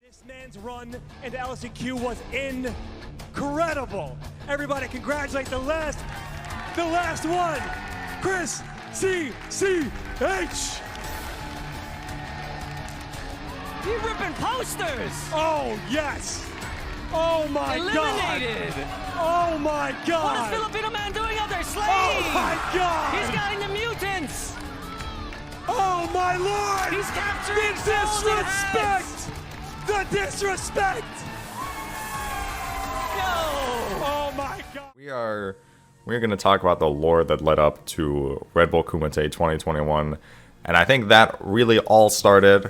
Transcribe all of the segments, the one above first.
This man's run into LSQ was incredible. Everybody congratulate the last one, Chris CCH. He ripping posters. Oh yes. Oh my Eliminated. God. Oh my God. What is Filipino man doing out there? Slave. Oh my God. He's getting the mutants. Oh my Lord. He's capturing the disrespect. The disrespect. No. Oh my God. We're going to talk about the lore that led up to Red Bull Kumite 2021, and I think that really all started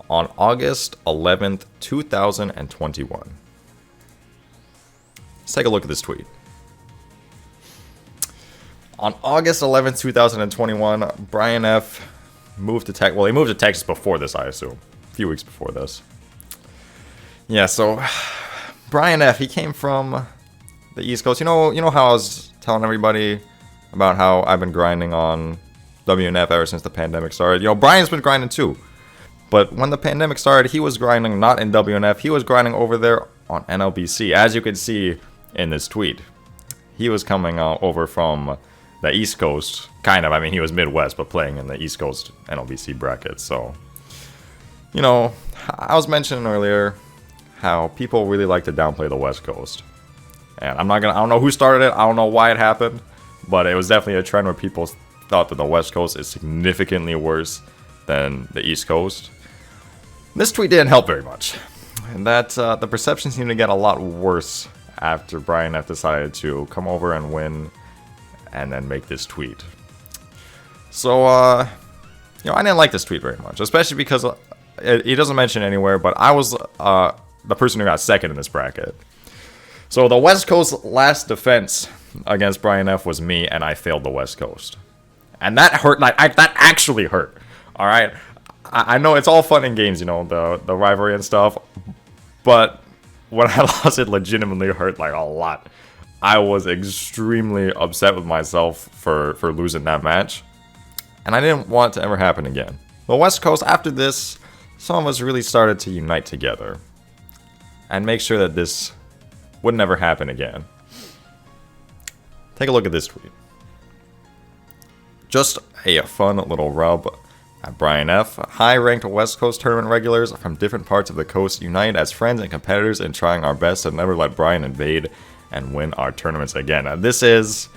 on August 11th, 2021. Let's take a look at this tweet. On August 11th, 2021, Brian F. moved to Texas. Well, he moved to Texas before this, I assume. A few weeks before this. Yeah, so Brian F., he came from the East Coast. You know how I was telling everybody about how I've been grinding on WNF ever since the pandemic started? You know, Brian's been grinding too. But when the pandemic started, he was grinding not in WNF. He was grinding over there on NLBC, as you can see in this tweet. He was coming over from the East Coast, kind of. I mean, he was Midwest, but playing in the East Coast NLBC bracket. So, you know, I was mentioning earlier how people really like to downplay the West Coast. And I don't know who started it. I don't know why it happened. But it was definitely a trend where people thought that the West Coast is significantly worse than the East Coast. This tweet didn't help very much. And that the perception seemed to get a lot worse after Brian F. decided to come over and win and then make this tweet. So, you know, I didn't like this tweet very much, especially because he doesn't mention anywhere, but I was the person who got second in this bracket. So the West Coast last defense against Brian F. was me, and I failed the West Coast. And that hurt, that actually hurt, alright? I know it's all fun and games, you know, the rivalry and stuff, but when I lost, it legitimately hurt, like, a lot. I was extremely upset with myself for losing that match, and I didn't want it to ever happen again. The West Coast, after this, some of us really started to unite together and make sure that this would never happen again. Take a look at this tweet. Just a fun little rub at Brian F. High-ranked West Coast tournament regulars from different parts of the coast unite as friends and competitors in trying our best to never let Brian invade and win our tournaments again. Now, this is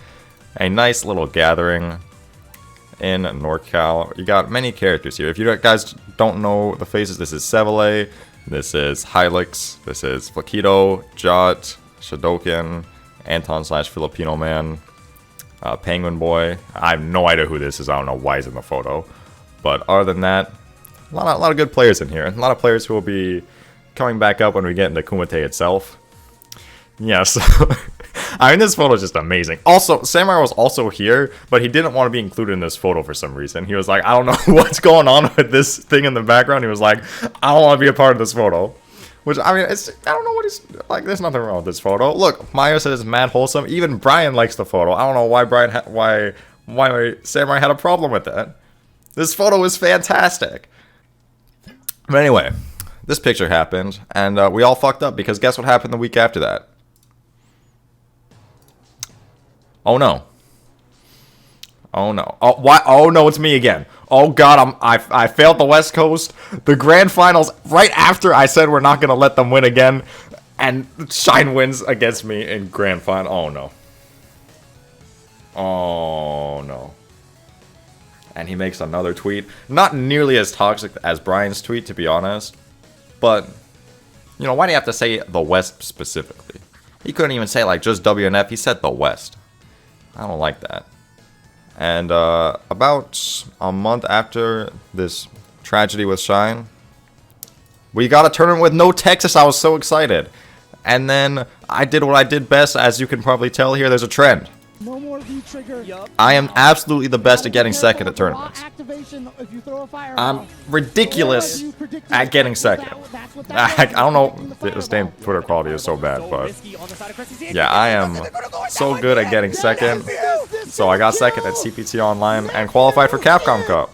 a nice little gathering in NorCal. You got many characters here. If you guys don't know the faces, this is Sevele, this is Hylix, this is Flaquito, Jot, Shadokan, Anton/Filipino Man, Penguin Boy. I have no idea who this is. I don't know why he's in the photo. But other than that, a lot of good players in here. A lot of players who will be coming back up when we get into Kumite itself. Yeah, so I mean, this photo is just amazing. Also, Samurai was also here, but he didn't want to be included in this photo for some reason. He was like, I don't know what's going on with this thing in the background. He was like, I don't want to be a part of this photo. Which, I mean, I don't know what he's, like, there's nothing wrong with this photo. Look, Mayo says it's mad wholesome. Even Brian likes the photo. I don't know why why Samurai had a problem with that. This photo is fantastic. But anyway, this picture happened, and we all fucked up, because guess what happened the week after that? Oh no. Oh no. Oh, why? Oh no, it's me again. Oh god, I failed the West Coast. The grand finals, right after I said we're not going to let them win again, and Shine wins against me in grand final. Oh no. Oh no. And he makes another tweet. Not nearly as toxic as Brian's tweet, to be honest. But, you know, why do you have to say the West specifically? He couldn't even say, like, just WNF. He said the West. I don't like that. And about a month after this tragedy with Shine, we got a tournament with no Texas. I was so excited. And then I did what I did best. As you can probably tell here, there's a trend. No more V-trigger. I am absolutely the best at getting second at tournaments. I'm ridiculous at getting second. I don't know, this damn Twitter quality is so bad, but yeah, I am so good at getting second. So I got second at CPT Online and qualified for Capcom Cup.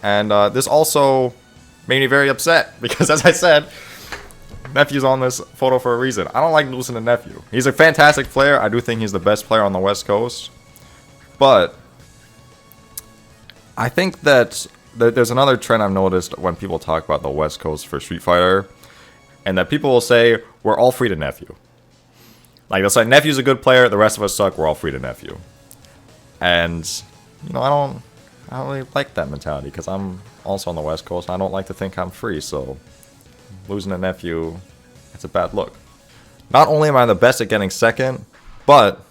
And this also made me very upset because, as I said, Nephew's on this photo for a reason. I don't like losing to Nephew. He's a fantastic player. I do think he's the best player on the West Coast. But I think that there's another trend I've noticed when people talk about the West Coast for Street Fighter, and that people will say, we're all free to Nephew. Like, they'll say, Nephew's a good player, the rest of us suck, we're all free to Nephew. And, you know, I don't really like that mentality, because I'm also on the West Coast, and I don't like to think I'm free, so losing to Nephew, it's a bad look. Not only am I the best at getting second, but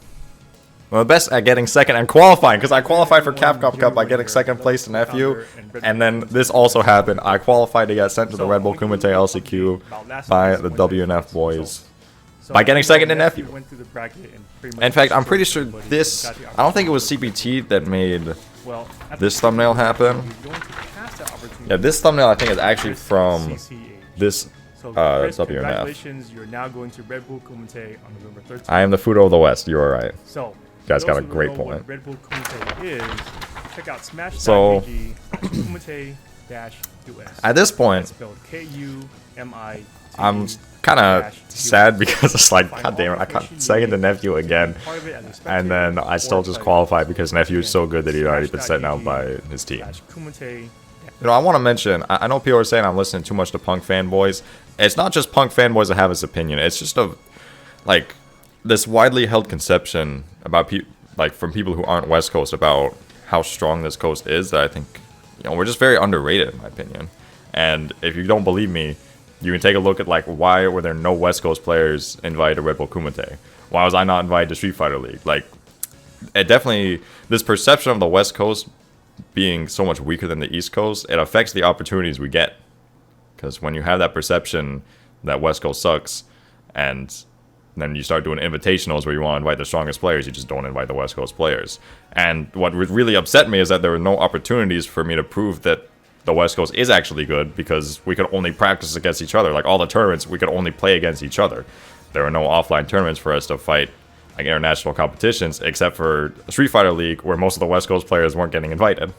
I'm the best at getting second and qualifying, because I qualified for Capcom Cup by getting second place to Nephew, and then this also happened. I qualified to get sent to the Red Bull Kumite LCQ by the WNF boys by getting second to Nephew. In fact, I'm pretty sure this, I don't think it was CPT that made this thumbnail happen. Yeah, this thumbnail I think is actually from this WNF. You're now going to Red Bull Kumite on November 13th. I am the Fudo of the West, you are right. So, you guys got a great point. Red Bull Kumite is, check out smash.pg/kumite-us. At this point, spelled Kumite. I'm kind of sad because it's like, god damn it, I got second to Nephew again, and then I still just qualified because Nephew is so good that he'd already been sent out by his team. You know, I want to mention, I know people are saying I'm listening too much to Punk fanboys. It's not just Punk fanboys that have this opinion. It's just like this widely held conception about from people who aren't West Coast about how strong this coast is that I think, you know, we're just very underrated in my opinion. And if you don't believe me, you can take a look at like why were there no West Coast players invited to Red Bull Kumite? Why was I not invited to Street Fighter League? Like, it definitely, this perception of the West Coast being so much weaker than the East Coast, it affects the opportunities we get. Because when you have that perception that West Coast sucks, and then you start doing invitationals where you want to invite the strongest players, you just don't invite the West Coast players. And what really upset me is that there were no opportunities for me to prove that the West Coast is actually good, because we could only practice against each other. Like, all the tournaments, we could only play against each other. There were no offline tournaments for us to fight like international competitions, except for Street Fighter League, where most of the West Coast players weren't getting invited.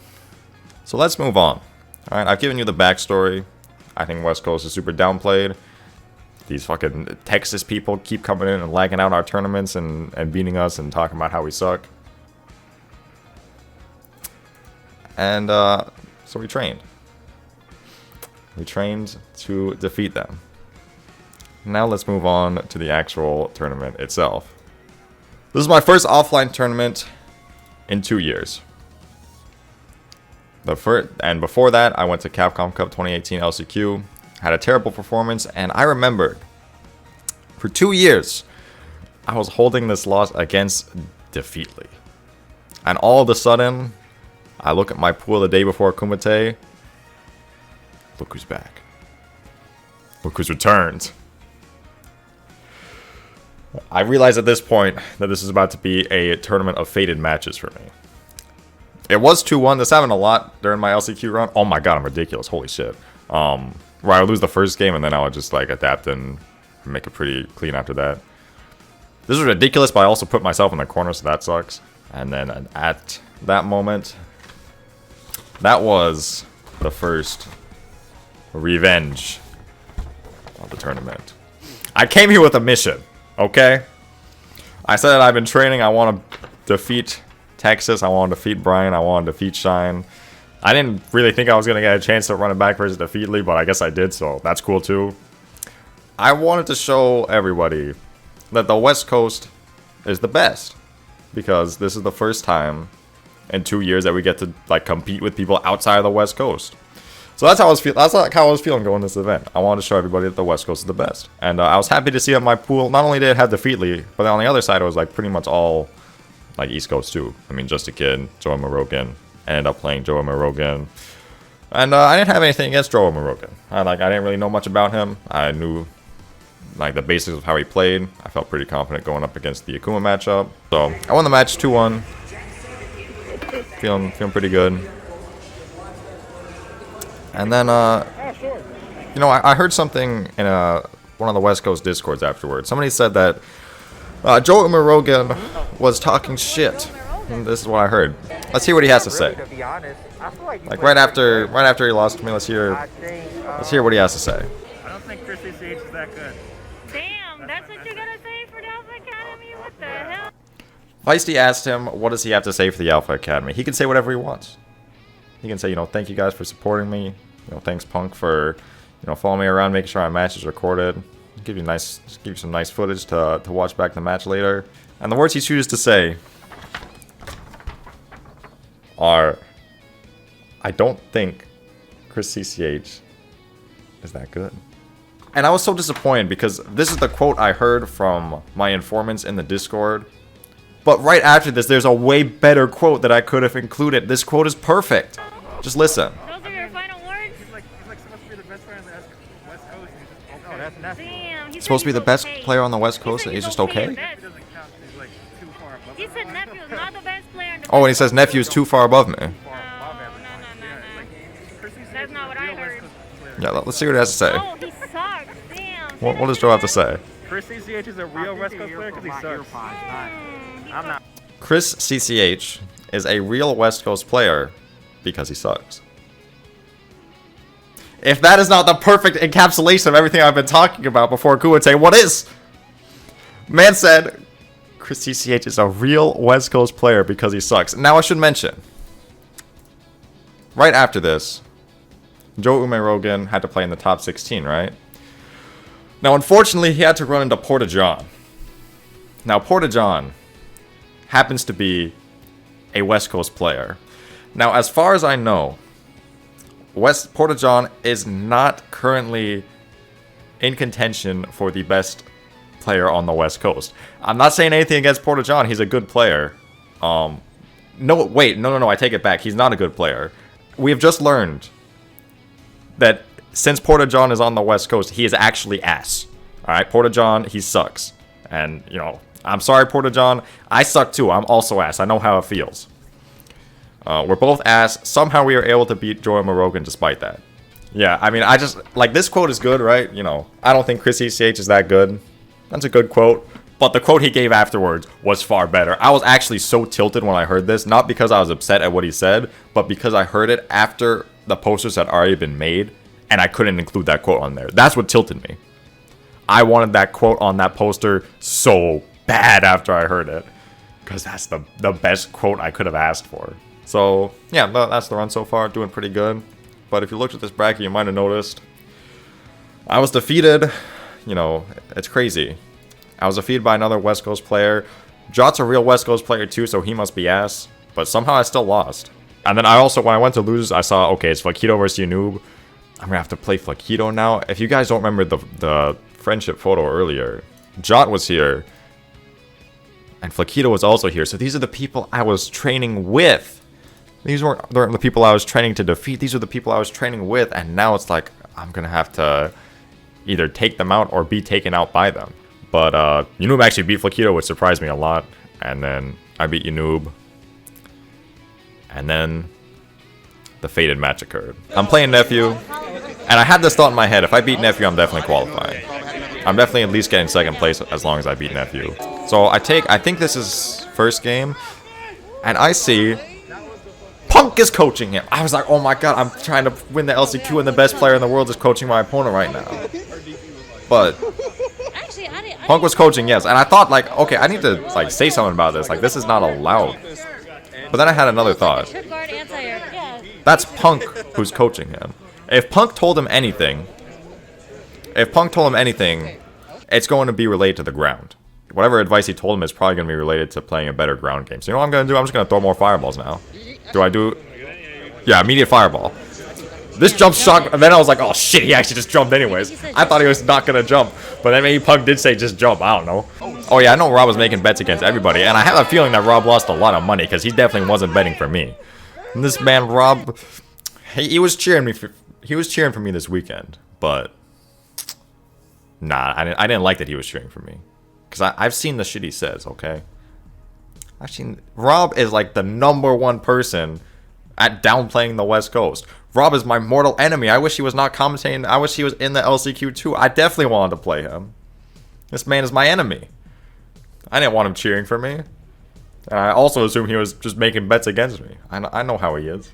So let's move on. Alright, I've given you the backstory. I think West Coast is super downplayed. These fucking Texas people keep coming in and lagging out our tournaments and beating us and talking about how we suck. And so we trained. We trained to defeat them. Now let's move on to the actual tournament itself. This is my first offline tournament in 2 years. And before that, I went to Capcom Cup 2018 LCQ, had a terrible performance, and I remembered for 2 years I was holding this loss against Defeatly. And all of a sudden, I look at my pool the day before Kumite. Look who's back. Look who's returned. I realize at this point that this is about to be a tournament of fated matches for me. It was 2-1. This happened a lot during my LCQ run. Oh my god, I'm ridiculous. Holy shit. Where I would lose the first game and then I would just like adapt and make it pretty clean after that. This is ridiculous, but I also put myself in the corner, so that sucks. And then at that moment, that was the first revenge of the tournament. I came here with a mission, okay? I said that I've been training. I want to defeat Texas. I want to defeat Brian. I want to defeat Shine. I didn't really think I was going to get a chance to run it back versus Defeatly, but I guess I did, so that's cool too. I wanted to show everybody that the West Coast is the best, because this is the first time in 2 years that we get to like compete with people outside of the West Coast. So that's how I was feeling. That's like how I was feeling going to this event. I wanted to show everybody that the West Coast is the best, and I was happy to see on my pool. Not only did it have Defeatly, but on the other side it was like pretty much all like East Coast too. I mean, Just a Kid, Joe Morogan. Ended up playing Joe Morogan, and I didn't have anything against Joe Morogan. I didn't really know much about him. I knew like the basics of how he played. I felt pretty confident going up against the Akuma matchup. So I won the match 2-1. Feeling pretty good. And then you know, I heard something in one of the West Coast Discords afterwards. Somebody said that Joe Morogan was talking shit. And this is what I heard. Let's hear what he has to say. To be honest, Like right after he lost to me. Let's hear what he has to say. I don't think Chris CCH is that good. Damn, that's what you're gonna say for the Alpha Academy? What the hell? Feisty asked him, what does he have to say for the Alpha Academy? He can say whatever he wants. He can say, you know, thank you guys for supporting me. You know, thanks Punk for, you know, following me around, making sure my match is recorded. Give you some nice footage to watch back the match later. And the words he chooses to say are, I don't think Chris CCH is that good. And I was so disappointed because this is the quote I heard from my informants in the Discord. But right after this, there's a way better quote that I could have included. This quote is perfect. Just listen. Those are your final words? He's like supposed to be the best player on the West Coast. He's just, oh, that's nasty. Damn. Supposed to be the best player on the West Coast, and he's just okay? He doesn't count. He's like too far above. He said Nephew's not the best player in the Oh, and he says nephew is too far above me. No. That's not what I heard. Yeah, let's see what he has to say. Oh, he sucks. Damn. What does Joe have to say? Chris CCH is a real West Coast player because he sucks. I'm not. Chris CCH is a real West Coast player because he sucks. If that is not the perfect encapsulation of everything I've been talking about before Kumite, what is? Man said, Chris CCH is a real West Coast player because he sucks. Now I should mention, right after this, Joe Rogan had to play in the top 16, right? Now unfortunately, he had to run into Porta John. Now Porta John happens to be a West Coast player. Now as far as I know, Porta John is not currently in contention for the best player on the West Coast. I'm not saying anything against Porta John. He's a good player. No, I take it back. He's not a good player. We have just learned that since Porta John is on the West Coast, he is actually ass. All right, Porta John, he sucks. And, you know, I'm sorry, Porta John. I suck too. I'm also ass. I know how it feels. We're both ass. Somehow we were able to beat Joey Rogan despite that. Yeah, I mean, I just, like, this quote is good, right? You know, I don't think Chris ECH is that good. That's a good quote. But the quote he gave afterwards was far better. I was actually so tilted when I heard this. Not because I was upset at what he said, but because I heard it after the posters had already been made, and I couldn't include that quote on there. That's what tilted me. I wanted that quote on that poster so bad after I heard it. Because that's the best quote I could have asked for. So, yeah, that's the run so far. Doing pretty good. But if you looked at this bracket, you might have noticed I was defeated. You know, it's crazy. I was defeated by another West Coast player. Jot's a real West Coast player too, so he must be ass. But somehow I still lost. And then I also, when I went to lose, I saw, okay, it's Flaquito versus Unoob. I'm going to have to play Flaquito now. If you guys don't remember the friendship photo earlier, Jot was here. And Flaquito was also here. So these are the people I was training with. These weren't the people I was training to defeat. These are the people I was training with. And now it's like, I'm going to have to either take them out or be taken out by them. But Unoob actually beat Flaquito, which surprised me a lot. And then I beat Unoob. And then the fated match occurred. I'm playing Nephew. And I had this thought in my head. If I beat Nephew, I'm definitely qualifying. I'm definitely at least getting second place as long as I beat Nephew. So I think this is first game. And I see Punk is coaching him. I was like, oh my god, I'm trying to win the LCQ and the best player in the world is coaching my opponent right now. But Punk was coaching, yes. And I thought, like, okay, I need to like say something about this. Like, this is not allowed. But then I had another thought. That's Punk who's coaching him. If Punk told him anything, it's going to be related to the ground. Whatever advice he told him is probably going to be related to playing a better ground game. So you know what I'm going to do? I'm just going to throw more fireballs now. Do I do... Yeah, immediate fireball. This jump shot, and then I was like, oh shit, he actually just jumped anyways. I thought he was not going to jump. But then maybe Punk did say just jump, I don't know. Oh yeah, I know Rob was making bets against everybody. And I have a feeling that Rob lost a lot of money because he definitely wasn't betting for me. And this man, Rob, he was cheering me for me this weekend. But, nah, I didn't like that he was cheering for me. Because I've seen the shit he says, okay? Rob is like the #1 person at downplaying the West Coast. Rob is my mortal enemy. I wish he was not commentating. I wish he was in the LCQ too. I definitely wanted to play him. This man is my enemy. I didn't want him cheering for me. And I also assume he was just making bets against me. I know how he is.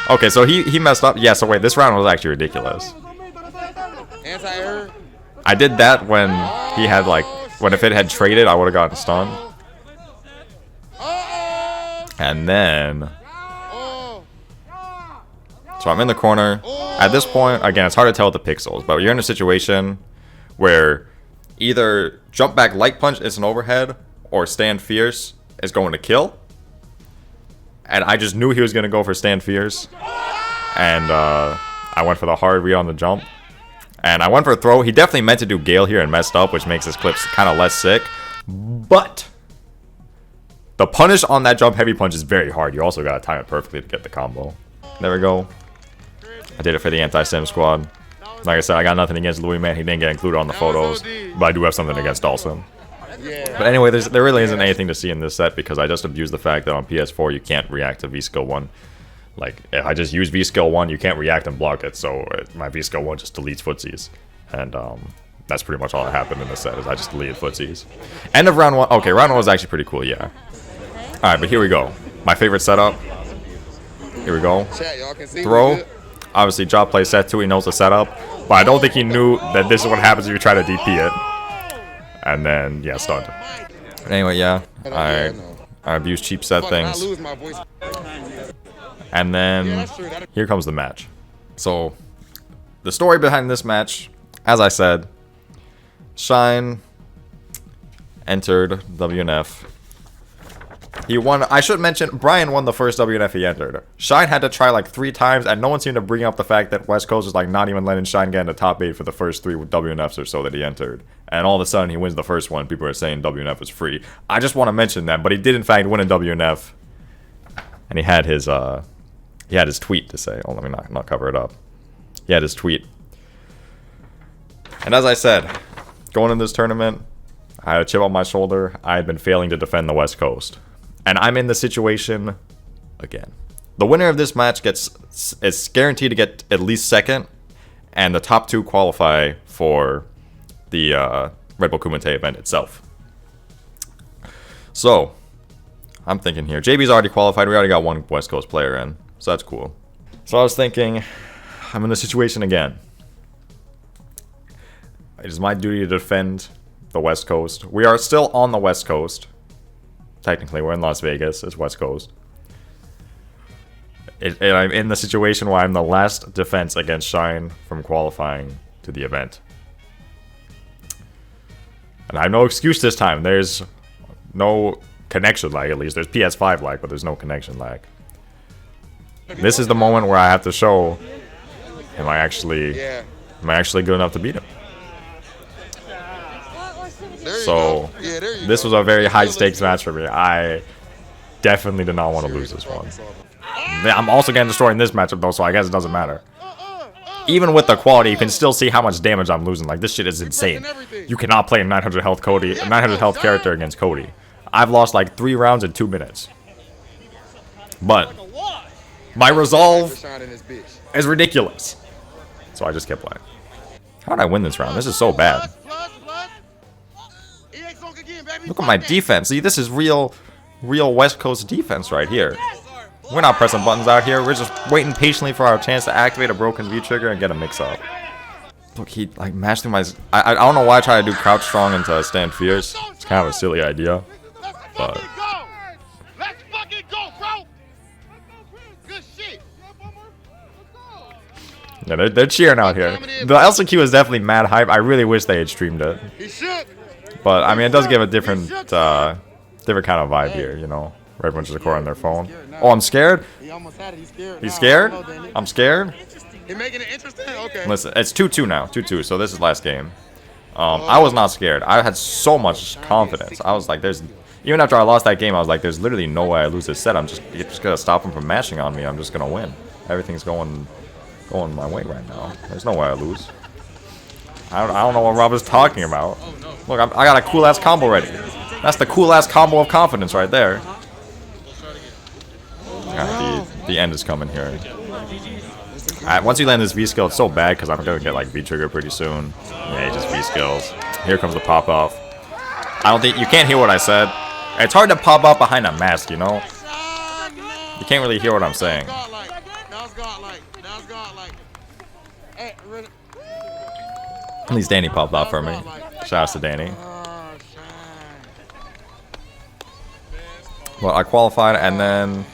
Okay, so he messed up. Yeah, so wait, this round was actually ridiculous. Anti-air. I did that when he had like, when if it had traded, I would have gotten stunned. And then, so I'm in the corner. At this point, again, it's hard to tell with the pixels, but you're in a situation where either jump back light punch is an overhead, or stand fierce is going to kill. And I just knew he was going to go for stand fierce. And I went for the hard read on the jump. And I went for a throw. He definitely meant to do Gale here and messed up, which makes his clips kind of less sick. But the punish on that jump heavy punch is very hard. You also got to time it perfectly to get the combo. There we go. I did it for the anti-sim squad. Like I said, I got nothing against Louis, man. He didn't get included on the photos. But I do have something against Dawson. But anyway, there really isn't anything to see in this set because I just abused the fact that on PS4 you can't react to V-Skill 1. Like, if I just use V-Skill 1, you can't react and block it, so my V-Skill 1 just deletes footsies. And that's pretty much all that happened in this set, is I just deleted footsies. End of round 1. Okay, round 1 was actually pretty cool, yeah. Alright, but here we go. My favorite setup. Here we go. Throw. Obviously, Job plays set 2, he knows the setup. But I don't think he knew that this is what happens if you try to DP it. And then, yeah, stunned. But anyway, yeah. I abuse cheap set things. And then, here comes the match. So, the story behind this match, as I said, Shine entered WNF. He won. I should mention, Brian won the first WNF he entered. Shine had to try like 3 times, and no one seemed to bring up the fact that West Coast was like not even letting Shine get into top 8 for the first 3 WNFs or so that he entered. And all of a sudden, he wins the first one. People are saying WNF was free. I just want to mention that, but he did in fact win a WNF, and he had his tweet to say. Oh, let me not cover it up. He had his tweet. And as I said, going in this tournament, I had a chip on my shoulder. I had been failing to defend the West Coast. And I'm in the situation again. The winner of this match is guaranteed to get at least second, and the top 2 qualify for the Red Bull Kumite event itself. So, I'm thinking here. JB's already qualified. We already got 1 West Coast player in. So that's cool. So I was thinking, I'm in the situation again. It is my duty to defend the West Coast. We are still on the West Coast. Technically, we're in Las Vegas. It's West Coast. And I'm in the situation where I'm the last defense against Shine from qualifying to the event. And I have no excuse this time. There's no connection lag, at least. There's PS5 lag, but there's no connection lag. This is the moment where I have to show, am I actually good enough to beat him? So, this was a very high stakes match for me. I definitely did not want to lose this one. I'm also getting destroyed in this matchup though, so I guess it doesn't matter. Even with the quality, you can still see how much damage I'm losing. Like, this shit is insane. You cannot play a 900 health character against Cody. I've lost like 3 rounds in 2 minutes. But my resolve is ridiculous. So I just kept playing. How did I win this round? This is so bad. Look at my defense. See, this is real West Coast defense right here. We're not pressing buttons out here. We're just waiting patiently for our chance to activate a broken V-trigger and get a mix-up. Look, he like mashed through my... I don't know why I try to do crouch strong into stand fierce. It's kind of a silly idea. But... Let's fucking go, bro! Good shit! yeah, they're cheering out here. The LCQ is definitely mad hype. I really wish they had streamed it. But, I mean, it does give a different kind of vibe here, you know? Everyone's just recording on their phone. Oh, I'm scared? He's scared? I'm scared? You're making it interesting? Okay. Listen, it's 2-2 now. 2-2, so this is last game. I was not scared. I had so much confidence. I was like, even after I lost that game, I was like, there's literally no way I lose this set. You're just gonna stop him from mashing on me. I'm just gonna win. Everything's going my way right now. There's no way I lose. I don't know what Rob is talking about. Look, I got a cool-ass combo ready. That's the cool-ass combo of confidence right there. The end is coming here. Once you land this V-skill, it's so bad because I'm going to get like V-trigger pretty soon. Yeah, just V-skills. Here comes the pop-off. I don't think... You can't hear what I said. It's hard to pop up behind a mask, you know? You can't really hear what I'm saying. At least Danny popped off for me. Shout out to Danny. Well, I qualified, and then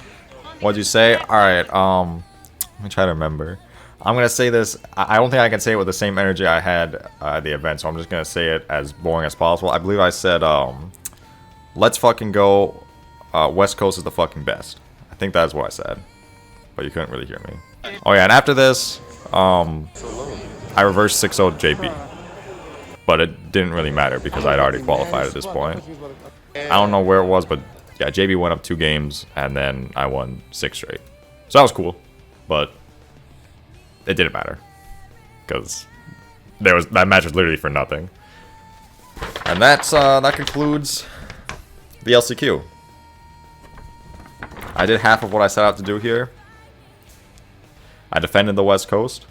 what'd you say? All right. Let me try to remember. I'm gonna say this. I don't think I can say it with the same energy I had at the event, so I'm just gonna say it as boring as possible. I believe I said, "Let's fucking go. West Coast is the fucking best." I think that's what I said, but you couldn't really hear me. Oh yeah, and after this, I reversed 6-0 JB, but it didn't really matter because I'd already qualified at this point. I don't know where it was, but yeah, JB went up 2 games, and then I won 6 straight. So that was cool, but it didn't matter because that match was literally for nothing. And that concludes the LCQ. I did half of what I set out to do here. I defended the West Coast.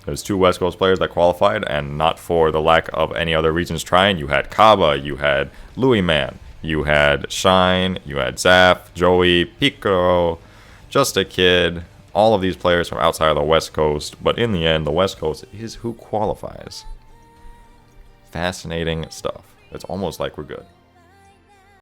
There's 2 West Coast players that qualified, and not for the lack of any other regions trying. You had Kaba, you had Louis Man, you had Shine, you had Zaf, Joey, Pico, Just a Kid. All of these players from outside of the West Coast, but in the end, the West Coast is who qualifies. Fascinating stuff. It's almost like we're good.